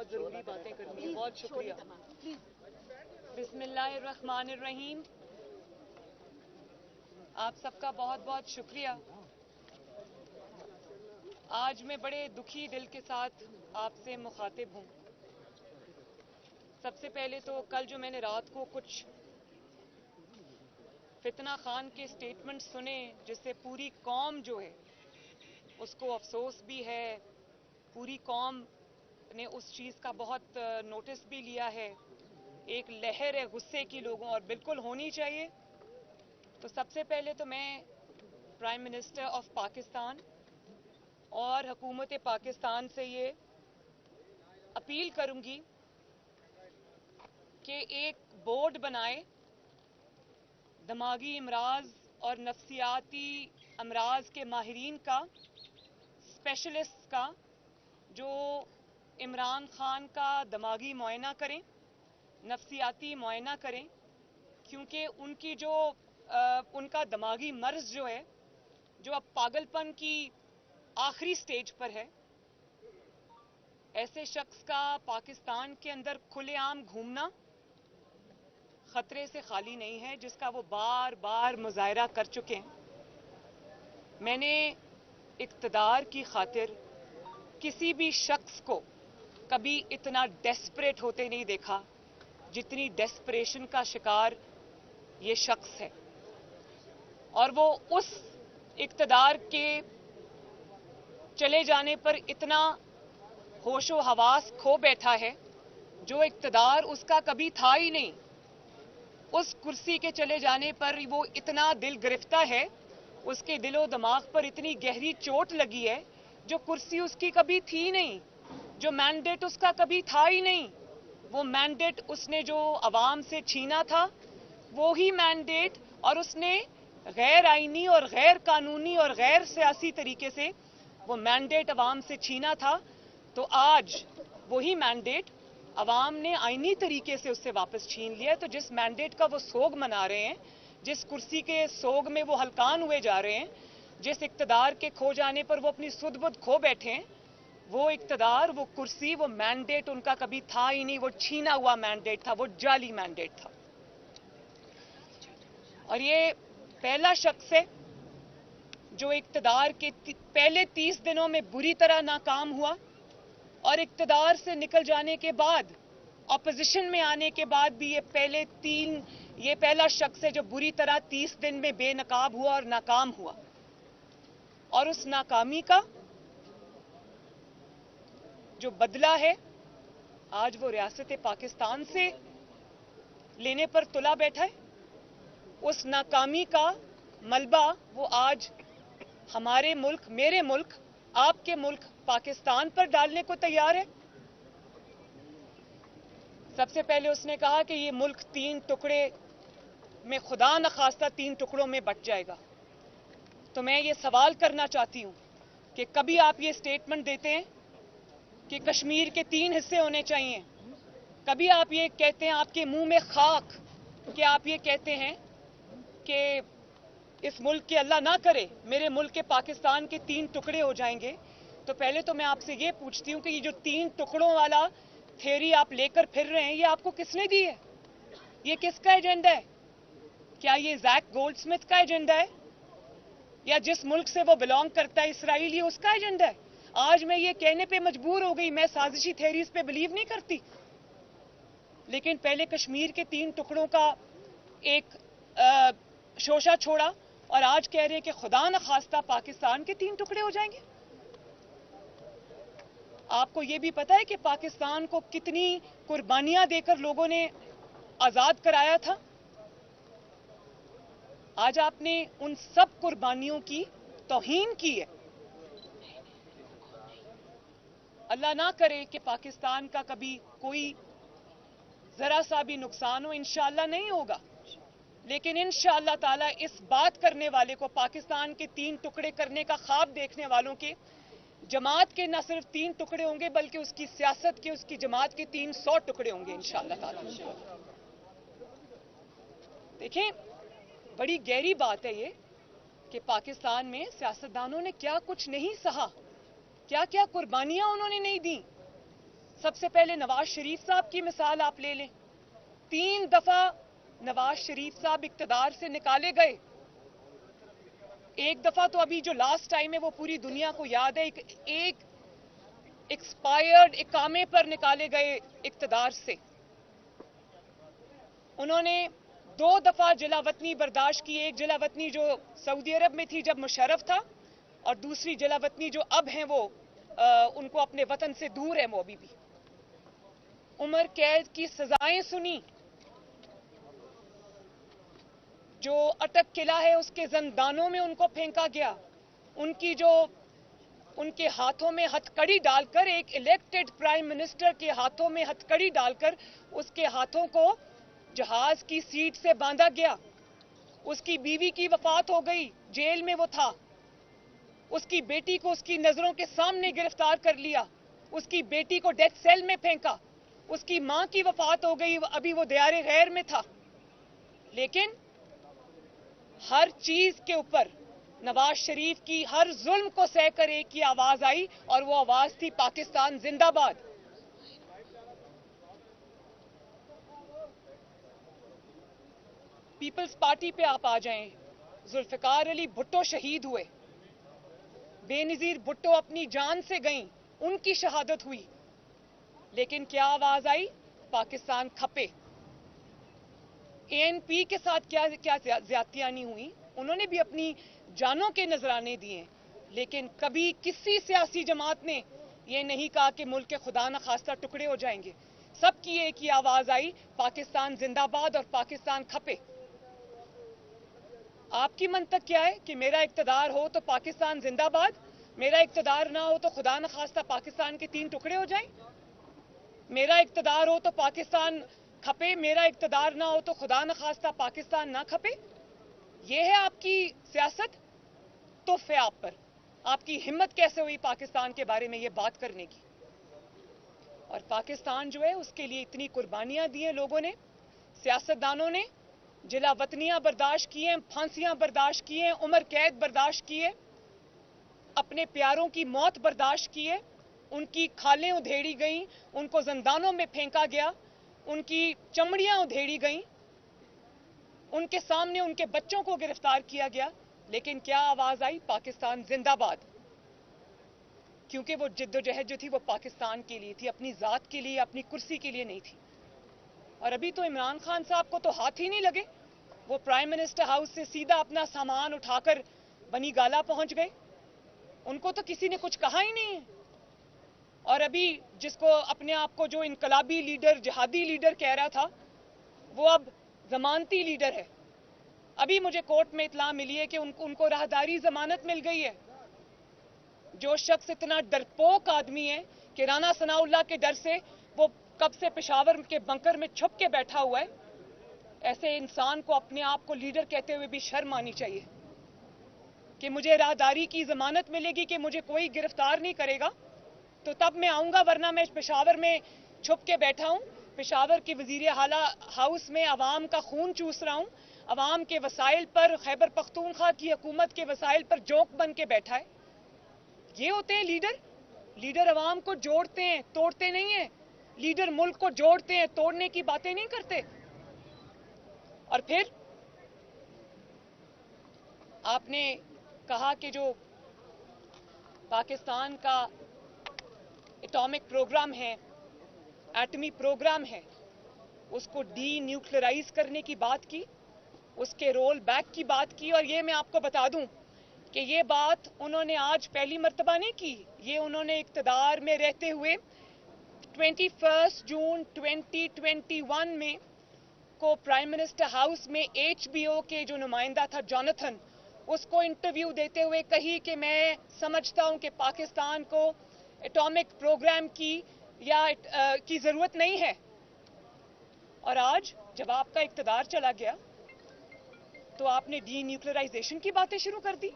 بہت ضروری باتیں کرنی ہیں. بہت شکریہ. بسم اللہ الرحمن الرحیم. آپ سب کا بہت بہت شکریہ. آج میں بڑے دکھی دل کے ساتھ آپ سے مخاطب ہوں. سب سے پہلے تو کل جو میں نے رات کو کچھ فتنہ خان کے سٹیٹمنٹ سنے جس سے پوری قوم جو ہے اس کو افسوس بھی ہے, پوری قوم نے اس چیز کا بہت نوٹس بھی لیا ہے. ایک لہر ہے غصے کی لوگوں, اور بالکل ہونی چاہیے. تو سب سے پہلے تو میں پرائم منسٹر آف پاکستان اور حکومت پاکستان سے یہ اپیل کروں گی کہ ایک بورڈ بنائے دماغی امراض اور نفسیاتی امراض کے ماہرین کا, اسپیشلسٹ کا, جو عمران خان کا دماغی معائنہ کریں, نفسیاتی معائنہ کریں, کیونکہ ان کی جو ان کا دماغی مرض جو ہے, جو اب پاگل پن کی آخری سٹیج پر ہے, ایسے شخص کا پاکستان کے اندر کھلے عام گھومنا خطرے سے خالی نہیں ہے, جس کا وہ بار بار مظاہرہ کر چکے ہیں. میں نے اقتدار کی خاطر کسی بھی شخص کو کبھی اتنا ڈیسپریٹ ہوتے نہیں دیکھا جتنی ڈیسپریشن کا شکار یہ شخص ہے. اور وہ اس اقتدار کے چلے جانے پر اتنا ہوش و حواس کھو بیٹھا ہے جو اقتدار اس کا کبھی تھا ہی نہیں. اس کرسی کے چلے جانے پر وہ اتنا دل گرفتہ ہے, اس کے دل و دماغ پر اتنی گہری چوٹ لگی ہے, جو کرسی اس کی کبھی تھی نہیں, جو مینڈیٹ اس کا کبھی تھا ہی نہیں. وہ مینڈیٹ اس نے جو عوام سے چھینا تھا, وہی مینڈیٹ, اور اس نے غیر آئینی اور غیر قانونی اور غیر سیاسی طریقے سے وہ مینڈیٹ عوام سے چھینا تھا. تو آج وہی مینڈیٹ عوام نے آئینی طریقے سے اس سے واپس چھین لیا. تو جس مینڈیٹ کا وہ سوگ منا رہے ہیں, جس کرسی کے سوگ میں وہ ہلکان ہوئے جا رہے ہیں, جس اقتدار کے کھو جانے پر وہ اپنی سدھ بدھ کھو بیٹھے ہیں, وہ اقتدار, وہ کرسی, وہ مینڈیٹ ان کا کبھی تھا ہی نہیں. وہ چھینا ہوا مینڈیٹ تھا, وہ جعلی مینڈیٹ تھا. اور یہ پہلا شخص ہے جو اقتدار کے پہلے 30 دنوں میں بری طرح ناکام ہوا, اور اقتدار سے نکل جانے کے بعد, اپوزیشن میں آنے کے بعد بھی یہ پہلا شخص ہے جو بری طرح 30 دن میں بے نقاب ہوا اور ناکام ہوا. اور اس ناکامی کا جو بدلہ ہے آج وہ ریاست پاکستان سے لینے پر تلا بیٹھا ہے. اس ناکامی کا ملبہ وہ آج ہمارے ملک, میرے ملک, آپ کے ملک پاکستان پر ڈالنے کو تیار ہے. سب سے پہلے اس نے کہا کہ یہ ملک 3 ٹکڑے میں, خدا نخواستہ 3 ٹکڑوں میں بٹ جائے گا. تو میں یہ سوال کرنا چاہتی ہوں کہ کبھی آپ یہ سٹیٹمنٹ دیتے ہیں کہ کشمیر کے 3 حصے ہونے چاہیے, کبھی آپ یہ کہتے ہیں, آپ کے منہ میں خاک, کہ آپ یہ کہتے ہیں کہ اس ملک کے اللہ نہ کرے میرے ملک کے پاکستان کے 3 ٹکڑے ہو جائیں گے. تو پہلے تو میں آپ سے یہ پوچھتی ہوں کہ یہ جو 3 ٹکڑوں والا تھیوری آپ لے کر پھر رہے ہیں, یہ آپ کو کس نے دی ہے؟ یہ کس کا ایجنڈا ہے؟ کیا یہ زیک گولڈ سمتھ کا ایجنڈا ہے, یا جس ملک سے وہ بلانگ کرتا ہے اسرائیل, یہ اس کا ایجنڈا ہے؟ آج میں یہ کہنے پہ مجبور ہو گئی, میں سازشی تھیوریز پہ بلیو نہیں کرتی, لیکن پہلے کشمیر کے 3 ٹکڑوں کا ایک شوشہ چھوڑا, اور آج کہہ رہے ہیں کہ خدا نخواستہ پاکستان کے 3 ٹکڑے ہو جائیں گے. آپ کو یہ بھی پتا ہے کہ پاکستان کو کتنی قربانیاں دے کر لوگوں نے آزاد کرایا تھا. آج آپ نے ان سب قربانیوں کی توہین کی ہے. اللہ نہ کرے کہ پاکستان کا کبھی کوئی ذرا سا بھی نقصان ہو, انشاءاللہ نہیں ہوگا, لیکن انشاءاللہ تعالی اس بات کرنے والے کو, پاکستان کے 3 ٹکڑے کرنے کا خواب دیکھنے والوں کے, جماعت کے نہ صرف 3 ٹکڑے ہوں گے بلکہ اس کی سیاست کے, اس کی جماعت کے 300 ٹکڑے ہوں گے انشاءاللہ تعالی. دیکھیں, بڑی گہری بات ہے یہ کہ پاکستان میں سیاستدانوں نے کیا کچھ نہیں سہا, کیا کیا قربانیاں انہوں نے نہیں دیں. سب سے پہلے نواز شریف صاحب کی مثال آپ لے لیں. 3 دفعہ نواز شریف صاحب اقتدار سے نکالے گئے. ایک دفعہ تو ابھی جو لاسٹ ٹائم ہے وہ پوری دنیا کو یاد ہے, ایک ایکسپائرڈ اقامے پر نکالے گئے اقتدار سے. انہوں نے 2 دفعہ جلا وطنی برداشت کی. ایک جلا وطنی جو سعودی عرب میں تھی جب مشرف تھا, اور دوسری جلا وطنی جو اب ہیں وہ ان کو اپنے وطن سے دور ہے وہ ابھی بھی. عمر قید کی سزائیں سنی. جو اٹک قلعہ ہے اس کے زندانوں میں ان کو پھینکا گیا. ان کے ہاتھوں میں ہتھ کڑی ڈال کر, ایک الیکٹڈ پرائم منسٹر کے ہاتھوں میں ہتھ کڑی ڈال کر اس کے ہاتھوں کو جہاز کی سیٹ سے باندھا گیا. اس کی بیوی کی وفات ہو گئی, جیل میں وہ تھا. اس کی بیٹی کو اس کی نظروں کے سامنے گرفتار کر لیا. اس کی بیٹی کو ڈیتھ سیل میں پھینکا. اس کی ماں کی وفات ہو گئی, ابھی وہ دیار غیر میں تھا. لیکن ہر چیز کے اوپر نواز شریف کی ہر ظلم کو سہ کر ایک ہی آواز آئی, اور وہ آواز تھی پاکستان زندہ باد. پیپلز پارٹی پہ آپ آ جائیں. ذوالفقار علی بھٹو شہید ہوئے. بے نظیر بھٹو اپنی جان سے گئیں, ان کی شہادت ہوئی. لیکن کیا آواز آئی؟ پاکستان کھپے. اے این پی کے ساتھ کیا زیادتیاں نہیں ہوئی. انہوں نے بھی اپنی جانوں کے نذرانے دیے, لیکن کبھی کسی سیاسی جماعت نے یہ نہیں کہا کہ ملک کے خدا نخواستہ ٹکڑے ہو جائیں گے. سب کی ایک ہی آواز آئی, پاکستان زندہ باد اور پاکستان کھپے. آپ کی منطق کیا ہے کہ میرا اقتدار ہو تو پاکستان زندہ باد, میرا اقتدار نہ ہو تو خدا نخواستہ پاکستان کے 3 ٹکڑے ہو جائیں. میرا اقتدار ہو تو پاکستان کھپے, میرا اقتدار نہ ہو تو خدا نخواستہ پاکستان نہ کھپے. یہ ہے آپ کی سیاست. تف ہے آپ پر. آپ کی ہمت کیسے ہوئی پاکستان کے بارے میں یہ بات کرنے کی؟ اور پاکستان جو ہے اس کے لیے اتنی قربانیاں دی ہیں لوگوں نے, سیاستدانوں نے. جلا وطنیاں برداشت کی ہیں, پھانسیاں برداشت کی ہیں, عمر قید برداشت کی ہے, اپنے پیاروں کی موت برداشت کی ہے. ان کی کھالیں ادھیڑی گئیں, ان کو زندانوں میں پھینکا گیا, ان کی چمڑیاں ادھیڑی گئیں, ان کے سامنے ان کے بچوں کو گرفتار کیا گیا. لیکن کیا آواز آئی؟ پاکستان زندہ باد. کیونکہ وہ جدوجہد جو تھی وہ پاکستان کے لیے تھی, اپنی ذات کے لیے, اپنی کرسی کے لیے نہیں تھی. اور ابھی تو عمران خان صاحب کو تو ہاتھ ہی نہیں لگے. وہ پرائم منسٹر ہاؤس سے سیدھا اپنا سامان اٹھا کر بنی گالا پہنچ گئے. ان کو تو کسی نے کچھ کہا ہی نہیں ہے. اور ابھی جس کو اپنے آپ کو جو انقلابی لیڈر, جہادی لیڈر کہہ رہا تھا, وہ اب ضمانتی لیڈر ہے. ابھی مجھے کورٹ میں اطلاع ملی ہے کہ ان کو راہداری ضمانت مل گئی ہے. جو شخص اتنا ڈرپوک آدمی ہے کہ رانا ثناء اللہ کے ڈر سے وہ کب سے پشاور کے بنکر میں چھپ کے بیٹھا ہوا ہے, ایسے انسان کو اپنے آپ کو لیڈر کہتے ہوئے بھی شرم آنی چاہیے کہ مجھے راہداری کی ضمانت ملے گی کہ مجھے کوئی گرفتار نہیں کرے گا تو تب میں آؤں گا, ورنہ میں پشاور میں چھپ کے بیٹھا ہوں. پشاور کے وزیر اعلیٰ ہاؤس میں عوام کا خون چوس رہا ہوں, عوام کے وسائل پر, خیبر پختونخوا کی حکومت کے وسائل پر جوک بن کے بیٹھا ہے. یہ ہوتے ہیں لیڈر. لیڈر عوام کو جوڑتے ہیں, توڑتے نہیں ہیں. لیڈر ملک کو جوڑتے ہیں, توڑنے کی باتیں نہیں کرتے. اور پھر آپ نے کہا کہ جو پاکستان کا ایٹامک پروگرام ہے, ایٹمی پروگرام ہے, اس کو ڈی نیوکلرائز کرنے کی بات کی, اس کے رول بیک کی بات کی. اور یہ میں آپ کو بتا دوں کہ یہ بات انہوں نے آج پہلی مرتبہ نہیں کی. یہ انہوں نے اقتدار میں رہتے ہوئے 21 جون 2021 میں کو پرائم منسٹر ہاؤس میں HBO کے جو نمائندہ تھا جوناتھن, اس کو انٹرویو دیتے ہوئے کہی کہ میں سمجھتا ہوں کہ پاکستان کو ایٹامک پروگرام کی ضرورت نہیں ہے. اور آج جب آپ کا اقتدار چلا گیا تو آپ نے ڈی نیوکلرائزیشن کی باتیں شروع کر دی.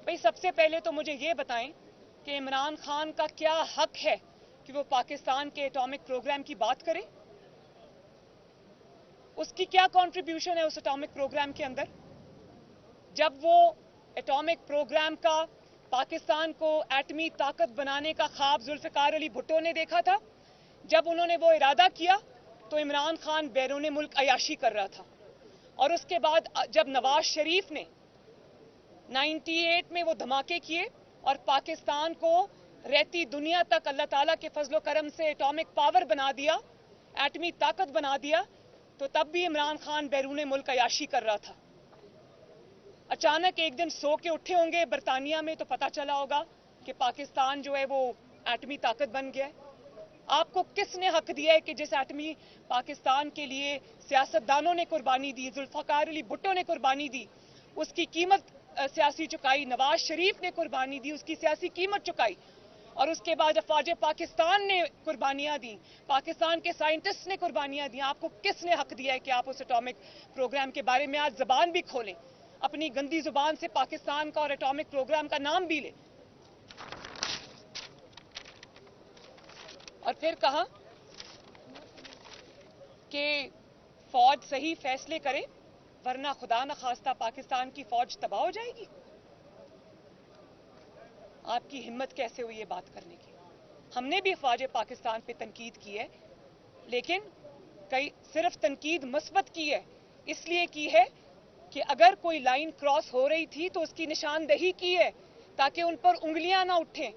بھئی سب سے پہلے تو مجھے یہ بتائیں کہ عمران خان کا کیا حق ہے کہ وہ پاکستان کے ایٹامک پروگرام کی بات کرے؟ اس کی کیا کنٹریبیوشن ہے اس ایٹامک پروگرام کے اندر؟ جب وہ ایٹامک پروگرام کا, پاکستان کو ایٹمی طاقت بنانے کا خواب ذوالفقار علی بھٹو نے دیکھا تھا, جب انہوں نے وہ ارادہ کیا تو عمران خان بیرون ملک عیاشی کر رہا تھا، اور اس کے بعد جب نواز شریف نے 98 میں وہ دھماکے کیے اور پاکستان کو رہتی دنیا تک اللہ تعالیٰ کے فضل و کرم سے ایٹامک پاور بنا دیا، ایٹمی طاقت بنا دیا، تو تب بھی عمران خان بیرون ملک عیاشی کر رہا تھا۔ اچانک ایک دن سو کے اٹھے ہوں گے برطانیہ میں تو پتہ چلا ہوگا کہ پاکستان جو ہے وہ ایٹمی طاقت بن گیا ہے۔ آپ کو کس نے حق دیا ہے کہ جس ایٹمی پاکستان کے لیے سیاستدانوں نے قربانی دی، ذوالفقار علی بھٹو نے قربانی دی، اس کی قیمت سیاسی چکائی، نواز شریف نے قربانی دی، اس کی سیاسی قیمت چکائی، اور اس کے بعد افواج پاکستان نے قربانیاں دیں، پاکستان کے سائنٹسٹ نے قربانیاں دیں، آپ کو کس نے حق دیا ہے کہ آپ اس ایٹامک پروگرام کے بارے میں آج زبان بھی کھولیں، اپنی گندی زبان سے پاکستان کا اور ایٹامک پروگرام کا نام بھی لیں؟ اور پھر کہا کہ فوج صحیح فیصلے کرے ورنہ خدا نخواستہ پاکستان کی فوج تباہ ہو جائے گی۔ آپ کی ہمت کیسے ہوئی یہ بات کرنے کی؟ ہم نے بھی افواج پاکستان پہ تنقید کی ہے، لیکن صرف تنقید مثبت کی ہے، اس لیے کی ہے کہ اگر کوئی لائن کراس ہو رہی تھی تو اس کی نشاندہی کی ہے تاکہ ان پر انگلیاں نہ اٹھیں۔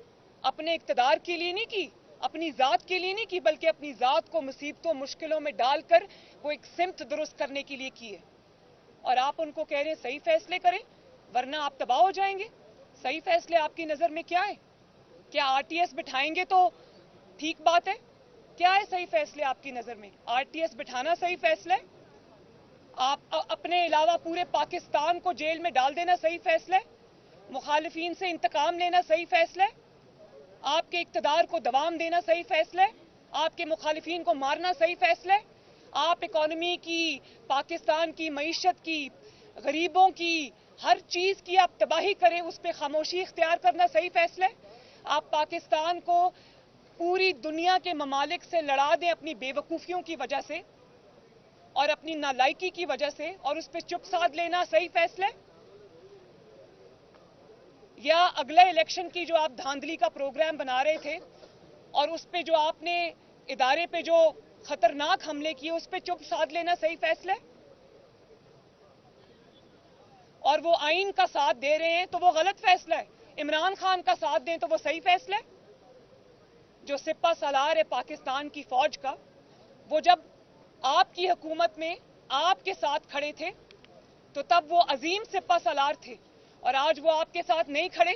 اپنے اقتدار کے لیے نہیں کی، اپنی ذات کے لیے نہیں کی، بلکہ اپنی ذات کو مصیبتوں مشکلوں میں ڈال کر وہ ایک سمت درست کرنے کے لیے کی ہے۔ اور آپ ان کو کہہ رہے ہیں صحیح فیصلے کریں ورنہ آپ تباہ ہو جائیں گے۔ صحیح فیصلے آپ کی نظر میں کیا ہے؟ کیا آر ٹی ایس بٹھائیں گے تو ٹھیک بات ہے؟ کیا ہے صحیح فیصلے آپ کی نظر میں؟ آر ٹی ایس بٹھانا صحیح فیصلہ ہے؟ آپ اپنے علاوہ پورے پاکستان کو جیل میں ڈال دینا صحیح فیصلہ ہے؟ مخالفین سے انتقام لینا صحیح فیصلہ ہے؟ آپ کے اقتدار کو دوام دینا صحیح فیصلہ ہے؟ آپ کے مخالفین کو مارنا صحیح فیصلہ ہے؟ آپ اکانومی کی، پاکستان کی معیشت کی، غریبوں کی، ہر چیز کی آپ تباہی کریں، اس پہ خاموشی اختیار کرنا صحیح فیصلہ ہے؟ آپ پاکستان کو پوری دنیا کے ممالک سے لڑا دیں اپنی بے وقوفیوں کی وجہ سے اور اپنی نالائکی کی وجہ سے، اور اس پہ چپ سادھ لینا صحیح فیصلہ ہے؟ یا اگلے الیکشن کی جو آپ دھاندلی کا پروگرام بنا رہے تھے اور اس پہ جو آپ نے ادارے پہ جو خطرناک حملے کیے اس پہ چپ سادھ لینا صحیح فیصلہ ہے؟ اور وہ آئین کا ساتھ دے رہے ہیں تو وہ غلط فیصلہ ہے، عمران خان کا ساتھ دیں تو وہ صحیح فیصلہ ہے؟ جو سپہ سالار ہے پاکستان کی فوج کا، وہ جب آپ کی حکومت میں آپ کے ساتھ کھڑے تھے تو تب وہ عظیم سپہ سالار تھے، اور آج وہ آپ کے ساتھ نہیں کھڑے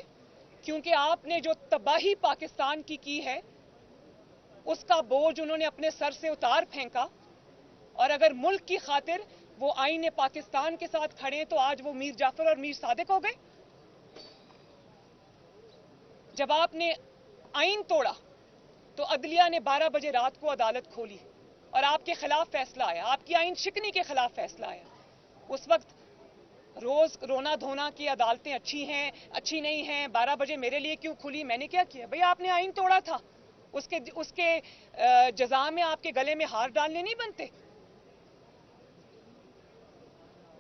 کیونکہ آپ نے جو تباہی پاکستان کی ہے اس کا بوجھ انہوں نے اپنے سر سے اتار پھینکا، اور اگر ملک کی خاطر وہ آئین پاکستان کے ساتھ کھڑے تو آج وہ میر جعفر اور میر صادق ہو گئے۔ جب آپ نے آئین توڑا تو عدلیہ نے 12 بجے رات کو عدالت کھولی اور آپ کے خلاف فیصلہ آیا، آپ کی آئین شکنی کے خلاف فیصلہ آیا۔ اس وقت روز رونا دھونا کی عدالتیں اچھی ہیں، اچھی نہیں ہیں، 12 بجے میرے لیے کیوں کھلی، میں نے کیا کیا؟ بھئی آپ نے آئین توڑا تھا، اس کے جزا میں آپ کے گلے میں ہار ڈالنے نہیں بنتے۔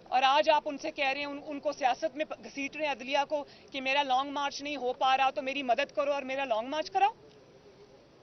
اور آج آپ ان سے کہہ رہے ہیں ان کو سیاست میں گھسیٹ رہے ہیں عدلیہ کو کہ میرا لانگ مارچ نہیں ہو پا رہا تو میری مدد کرو اور میرا لانگ مارچ کراؤ۔